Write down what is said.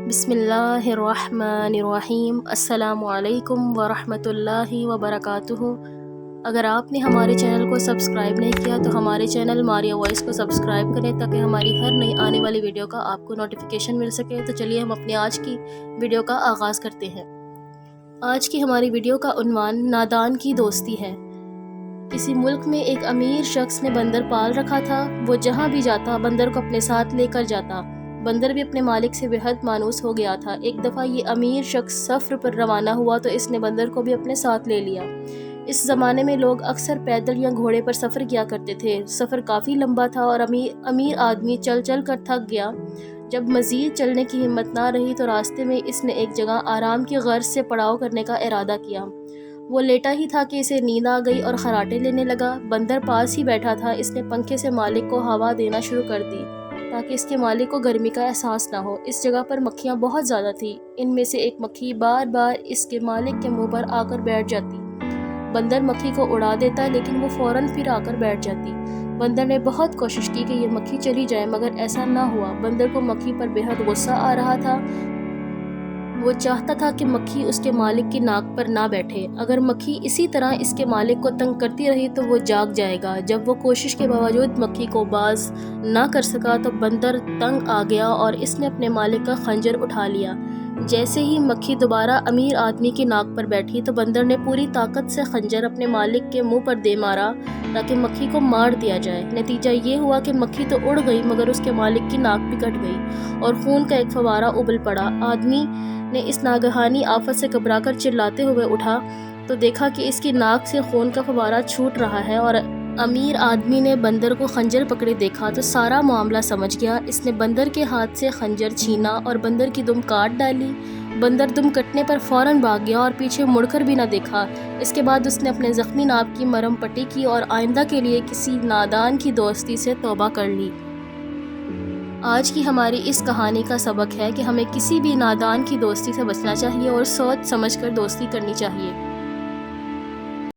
بسم اللہ الرحمن الرحیم۔ السلام علیکم ورحمۃ اللہ وبرکاتہ۔ اگر آپ نے ہمارے چینل کو سبسکرائب نہیں کیا تو ہمارے چینل ماریا وائس کو سبسکرائب کریں تاکہ ہماری ہر نئی آنے والی ویڈیو کا آپ کو نوٹیفیکیشن مل سکے۔ تو چلیے ہم اپنے آج کی ویڈیو کا آغاز کرتے ہیں۔ آج کی ہماری ویڈیو کا عنوان نادان کی دوستی ہے۔ کسی ملک میں ایک امیر شخص نے بندر پال رکھا تھا۔ وہ جہاں بھی جاتا بندر کو اپنے ساتھ لے کر جاتا۔ بندر بھی اپنے مالک سے بےحد مانوس ہو گیا تھا۔ ایک دفعہ یہ امیر شخص سفر پر روانہ ہوا تو اس نے بندر کو بھی اپنے ساتھ لے لیا۔ اس زمانے میں لوگ اکثر پیدل یا گھوڑے پر سفر کیا کرتے تھے۔ سفر کافی لمبا تھا اور امیر آدمی چل چل کر تھک گیا۔ جب مزید چلنے کی ہمت نہ رہی تو راستے میں اس نے ایک جگہ آرام کی غرض سے پڑاؤ کرنے کا ارادہ کیا۔ وہ لیٹا ہی تھا کہ اسے نیند آ گئی اور خراٹے لینے لگا۔ بندر پاس ہی بیٹھا تھا۔ اس نے پنکھے سے مالک کو ہوا دینا شروع کر دی تاکہ اس کے مالک کو گرمی کا احساس نہ ہو۔ اس جگہ پر مکھیاں بہت زیادہ تھیں۔ ان میں سے ایک مکھی بار بار اس کے مالک کے منہ پر آ کر بیٹھ جاتی۔ بندر مکھی کو اڑا دیتا لیکن وہ فوراً پھر آ کر بیٹھ جاتی۔ بندر نے بہت کوشش کی کہ یہ مکھی چلی جائے مگر ایسا نہ ہوا۔ بندر کو مکھی پر بےحد غصہ آ رہا تھا۔ وہ چاہتا تھا کہ مکھی اس کے مالک کی ناک پر نہ بیٹھے۔ اگر مکھی اسی طرح اس کے مالک کو تنگ کرتی رہی تو وہ جاگ جائے گا۔ جب وہ کوشش کے باوجود مکھی کو باز نہ کر سکا تو بندر تنگ آ گیا اور اس نے اپنے مالک کا خنجر اٹھا لیا۔ جیسے ہی مکھی دوبارہ امیر آدمی کی ناک پر بیٹھی تو بندر نے پوری طاقت سے خنجر اپنے مالک کے منہ پر دے مارا تاکہ مکھی کو مار دیا جائے۔ نتیجہ یہ ہوا کہ مکھی تو اڑ گئی مگر اس کے مالک کی ناک بھی کٹ گئی اور خون کا ایک فوارہ ابل پڑا۔ آدمی نے اس ناگہانی آفت سے گھبرا کر چلاتے ہوئے اٹھا تو دیکھا کہ اس کی ناک سے خون کا فوارہ چھوٹ رہا ہے اور امیر آدمی نے بندر کو خنجر پکڑے دیکھا تو سارا معاملہ سمجھ گیا۔ اس نے بندر کے ہاتھ سے خنجر چھینا اور بندر کی دم کاٹ ڈالی۔ بندر دم کٹنے پر فوراً بھاگ گیا اور پیچھے مڑ کر بھی نہ دیکھا۔ اس کے بعد اس نے اپنے زخمی ناک کی مرہم پٹی کی اور آئندہ کے لیے کسی نادان کی دوستی سے توبہ کر لی۔ آج کی ہماری اس کہانی کا سبق ہے کہ ہمیں کسی بھی نادان کی دوستی سے بچنا چاہیے اور سوچ سمجھ کر دوستی کرنی چاہیے۔